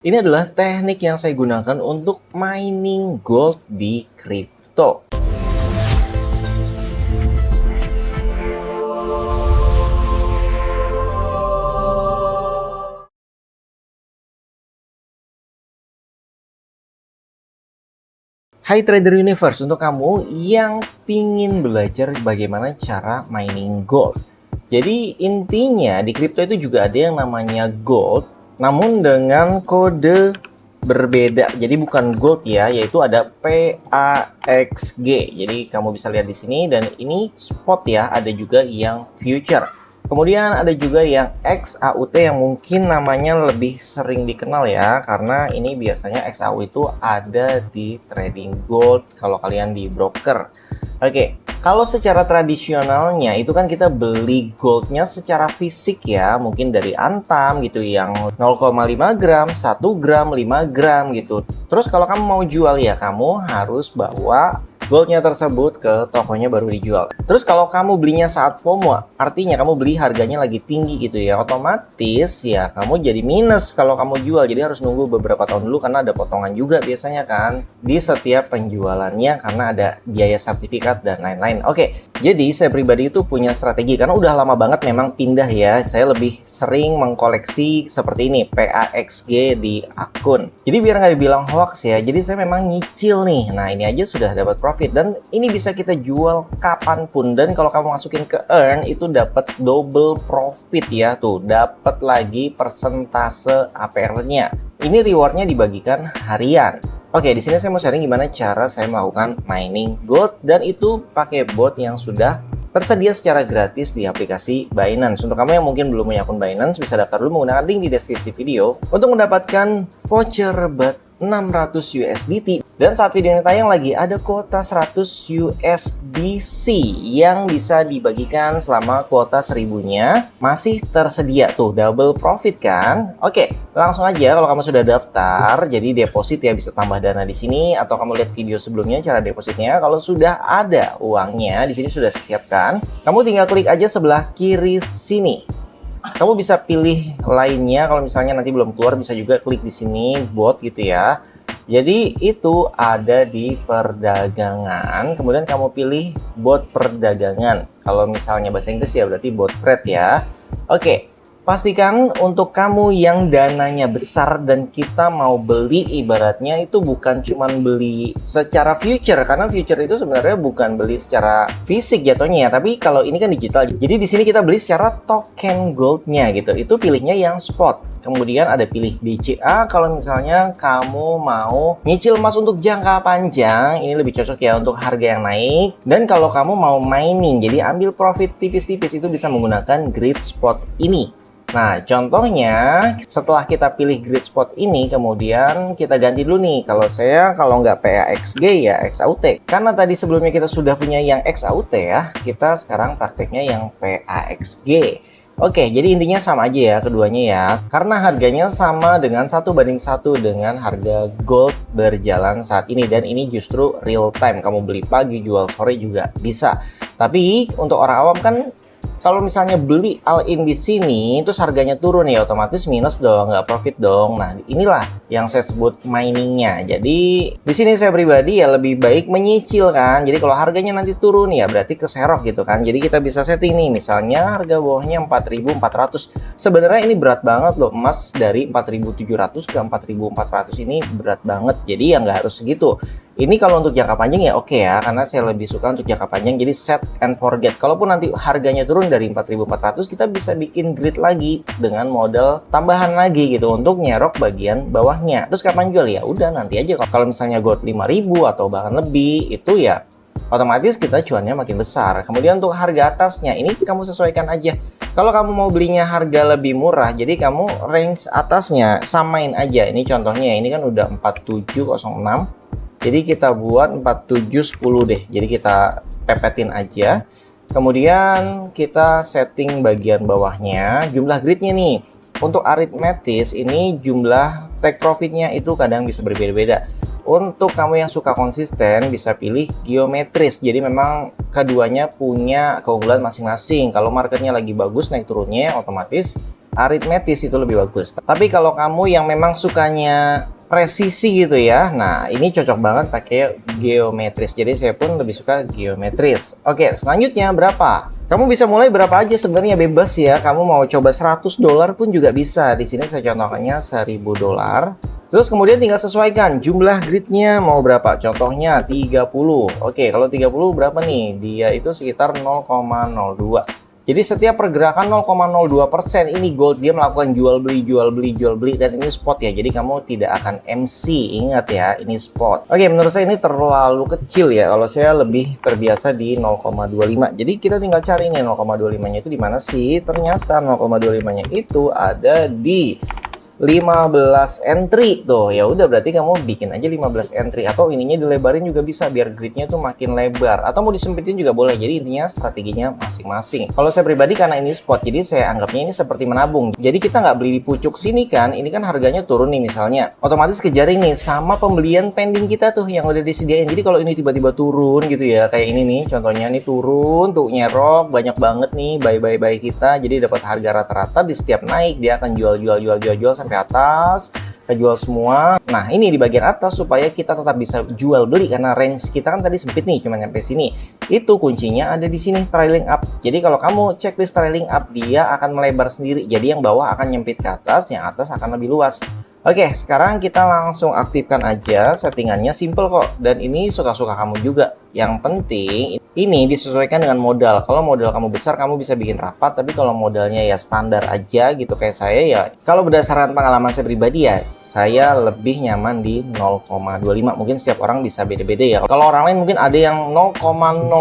Ini adalah teknik yang saya gunakan untuk mining gold di kripto. Hai Trader Universe, untuk kamu yang pingin belajar bagaimana cara mining gold. Jadi intinya di kripto itu juga ada yang namanya gold, namun dengan kode berbeda. Jadi bukan gold ya, yaitu ada PAXG. Jadi kamu bisa lihat di sini, dan ini spot ya, ada juga yang future. Kemudian ada juga yang XAUT yang mungkin namanya lebih sering dikenal ya, karena ini biasanya XAU itu ada di trading gold kalau kalian di broker. Oke, kalau secara tradisionalnya itu kan kita beli goldnya secara fisik ya, mungkin dari Antam gitu yang 0,5 gram, 1 gram, 5 gram gitu. Terus kalau kamu mau jual ya kamu harus bawa goldnya tersebut ke tokonya baru dijual. Terus kalau kamu belinya saat FOMO, artinya kamu beli harganya lagi tinggi gitu ya, otomatis ya kamu jadi minus kalau kamu jual. Jadi harus nunggu beberapa tahun dulu karena ada potongan juga biasanya kan di setiap penjualannya karena ada biaya sertifikat dan lain-lain. Oke, jadi saya pribadi itu punya strategi karena udah lama banget memang pindah ya. Saya lebih sering mengkoleksi seperti ini, PAXG di akun. Jadi biar nggak dibilang hoax ya, jadi saya memang nyicil nih. Nah ini aja sudah dapat profit, dan ini bisa kita jual kapanpun, dan kalau kamu masukin ke earn itu dapat double profit ya, tuh dapat lagi persentase APR-nya. Ini rewardnya dibagikan harian. Oke, di sini saya mau sharing gimana cara saya melakukan mining gold, dan itu pakai bot yang sudah tersedia secara gratis di aplikasi Binance. Untuk kamu yang mungkin belum punya akun Binance, bisa daftar dulu menggunakan link di deskripsi video untuk mendapatkan voucher rebate 600 USDT. Dan saat video ini tayang lagi ada kuota 100 USDC yang bisa dibagikan selama kuota 1000-nya masih tersedia. Tuh double profit kan? Oke, langsung aja kalau kamu sudah daftar, jadi deposit ya, bisa tambah dana di sini atau kamu lihat video sebelumnya cara depositnya. Kalau sudah ada uangnya di sini sudah disiapkan, kamu tinggal klik aja sebelah kiri sini. Kamu bisa pilih lainnya, kalau misalnya nanti belum keluar bisa juga klik di sini bot gitu ya. Jadi itu ada di perdagangan, kemudian kamu pilih bot perdagangan. Kalau misalnya bahasa Inggris ya berarti bot trade ya. Oke, pastikan untuk kamu yang dananya besar dan kita mau beli, ibaratnya itu bukan cuman beli secara future, karena future itu sebenarnya bukan beli secara fisik jatuhnya ya, tapi kalau ini kan digital. Jadi di sini kita beli secara token goldnya gitu. Itu pilihnya yang spot. Kemudian ada pilih DCA kalau misalnya kamu mau nyicil emas untuk jangka panjang, ini lebih cocok ya untuk harga yang naik. Dan kalau kamu mau mining, jadi ambil profit tipis-tipis, itu bisa menggunakan grid spot ini. Nah, contohnya setelah kita pilih grid spot ini, kemudian kita ganti dulu nih. Kalau saya, kalau nggak PAXG ya XAUT. Karena tadi sebelumnya kita sudah punya yang XAUT ya, kita sekarang prakteknya yang PAXG. Oke, jadi intinya sama aja ya keduanya ya. Karena harganya sama dengan 1:1 dengan harga gold berjalan saat ini. Dan ini justru real time. Kamu beli pagi, jual sore juga bisa. Tapi untuk orang awam kan, kalau misalnya beli all in di sini terus harganya turun ya otomatis minus dong, nggak profit dong. Nah inilah yang saya sebut miningnya. Jadi di sini saya pribadi ya lebih baik menyicil kan. Jadi kalau harganya nanti turun ya berarti keserok gitu kan. Jadi kita bisa setting nih, misalnya harga bawahnya 4.400. Sebenarnya ini berat banget loh, emas dari 4.700 ke 4.400 ini berat banget. Jadi ya nggak harus segitu. Ini kalau untuk jangka panjang ya oke ya, karena saya lebih suka untuk jangka panjang, jadi set and forget. Kalaupun nanti harganya turun dari 4.400, kita bisa bikin grid lagi dengan modal tambahan lagi gitu untuk nyerok bagian bawahnya. Terus kapan jual ya udah nanti aja. Kalau misalnya gold 5.000 atau bahkan lebih, itu ya otomatis kita cuannya makin besar. Kemudian untuk harga atasnya ini kamu sesuaikan aja. Kalau kamu mau belinya harga lebih murah, jadi kamu range atasnya samain aja. Ini contohnya, ini kan udah 4706. Jadi kita buat 4710 deh. Jadi kita pepetin aja. Kemudian kita setting bagian bawahnya, jumlah gridnya nih. Untuk aritmetis ini jumlah take profitnya itu kadang bisa berbeda-beda. Untuk kamu yang suka konsisten bisa pilih geometris. Jadi memang keduanya punya keunggulan masing-masing. Kalau marketnya lagi bagus naik turunnya otomatis aritmetis itu lebih bagus. Tapi kalau kamu yang memang sukanya presisi gitu ya, nah ini cocok banget pakai geometris. Jadi saya pun lebih suka geometris. Oke, selanjutnya berapa? Kamu bisa mulai berapa aja sebenarnya, bebas ya. Kamu mau coba $100 pun juga bisa. Di sini saya contohkannya $1000. Terus kemudian tinggal sesuaikan jumlah gridnya mau berapa. Contohnya 30. Oke, kalau 30 berapa nih? Dia itu sekitar 0,02. Jadi setiap pergerakan 0,02% ini gold dia melakukan jual beli, jual beli, jual beli, dan ini spot ya. Jadi kamu tidak akan MC, ingat ya, ini spot. Oke, menurut saya ini terlalu kecil ya. Kalau saya lebih terbiasa di 0,25. Jadi kita tinggal cari nih 0,25-nya itu di mana sih? Ternyata 0,25-nya itu ada di 15 entry tuh. Ya udah, berarti kamu bikin aja 15 entry, atau ininya dilebarin juga bisa biar gridnya tuh makin lebar, atau mau disempitin juga boleh. Jadi intinya strateginya masing-masing. Kalau saya pribadi karena ini spot, jadi saya anggapnya ini seperti menabung. Jadi kita nggak beli di pucuk sini kan, ini kan harganya turun nih misalnya, otomatis kejaring nih sama pembelian pending kita tuh yang udah disediain. Jadi kalau ini tiba-tiba turun gitu ya, kayak ini nih contohnya, nih turun tuh nyerok banyak banget nih buy kita, jadi dapat harga rata-rata. Di setiap naik dia akan jual sampai atas, jual semua. Nah, ini di bagian atas supaya kita tetap bisa jual beli karena range kita kan tadi sempit nih, cuma sampai sini. Itu kuncinya ada di sini, trailing up. Jadi kalau kamu checklist trailing up, dia akan melebar sendiri. Jadi yang bawah akan nyempit ke atas, yang atas akan lebih luas. Oke, sekarang kita langsung aktifkan aja. Settingannya simple kok, dan ini suka-suka kamu juga. Yang penting ini disesuaikan dengan modal. Kalau modal kamu besar, kamu bisa bikin rapat. Tapi kalau modalnya ya standar aja gitu kayak saya ya, kalau berdasarkan pengalaman saya pribadi ya, saya lebih nyaman di 0,25. Mungkin setiap orang bisa beda-beda ya. Kalau orang lain mungkin ada yang 0,0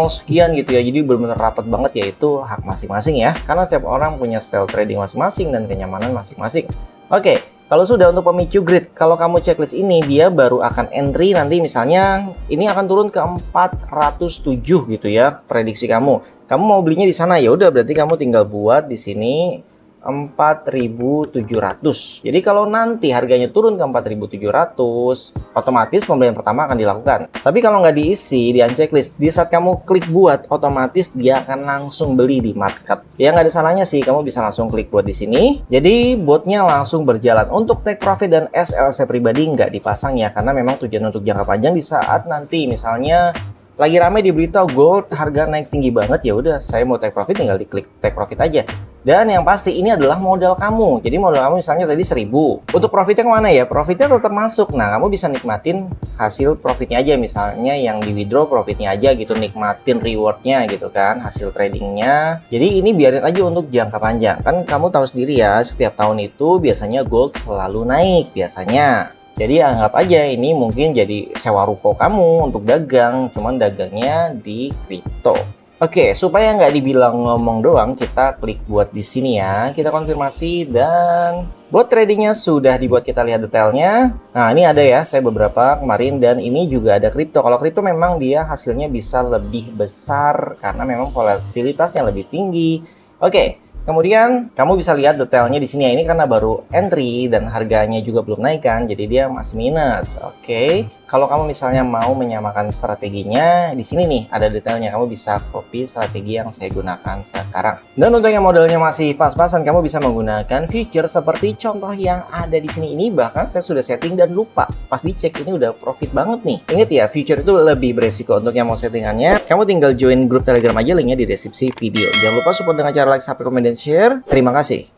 sekian gitu ya, jadi benar-benar rapat banget, ya itu hak masing-masing ya. Karena setiap orang punya style trading masing-masing dan kenyamanan masing-masing. Oke, kalau sudah untuk pemicu grid, kalau kamu checklist ini, dia baru akan entry nanti misalnya ini akan turun ke 407 gitu ya, prediksi kamu. Kamu mau belinya di sana, ya udah berarti kamu tinggal buat di sini 4.700. Jadi kalau nanti harganya turun ke 4.700, otomatis pembelian pertama akan dilakukan. Tapi kalau nggak diisi di unchecklist, di saat kamu klik buat, otomatis dia akan langsung beli di market. Ya nggak ada salahnya sih, kamu bisa langsung klik buat di sini. Jadi botnya langsung berjalan. Untuk take profit dan SLC pribadi nggak dipasang ya, karena memang tujuan untuk jangka panjang. Di saat nanti misalnya lagi rame di berita gold harga naik tinggi banget, ya udah saya mau take profit, tinggal diklik take profit aja. Dan yang pasti ini adalah modal kamu. Jadi modal kamu misalnya tadi 1000. Untuk profitnya kemana ya? Profitnya tetap masuk. Nah, kamu bisa nikmatin hasil profitnya aja. Misalnya yang di withdraw profitnya aja gitu. Nikmatin rewardnya gitu kan. Hasil tradingnya. Jadi ini biarin aja untuk jangka panjang. Kan kamu tahu sendiri ya, setiap tahun itu biasanya gold selalu naik biasanya. Jadi anggap aja ini mungkin jadi sewa ruko kamu untuk dagang. Cuman dagangnya di kripto. Oke, supaya nggak dibilang ngomong doang, kita klik buat di sini ya. Kita konfirmasi dan bot tradingnya sudah dibuat, kita lihat detailnya. Nah, ini ada ya, saya beberapa kemarin, dan ini juga ada kripto. Kalau kripto memang dia hasilnya bisa lebih besar karena memang volatilitasnya lebih tinggi. Oke. Kemudian kamu bisa lihat detailnya di sini ya. Ini karena baru entry dan harganya juga belum naik kan, jadi dia masih minus. Oke. Kalau kamu misalnya mau menyamakan strateginya, di sini nih ada detailnya. Kamu bisa copy strategi yang saya gunakan sekarang. Dan untuk yang modalnya masih pas-pasan, kamu bisa menggunakan feature seperti contoh yang ada di sini ini. Bahkan saya sudah setting dan lupa. Pas dicek ini udah profit banget nih. Ingat ya, feature itu lebih beresiko. Untuk yang mau settingannya, kamu tinggal join grup Telegram aja, linknya di deskripsi video. Jangan lupa support dengan cara like, subscribe, komen, dan share. Terima kasih.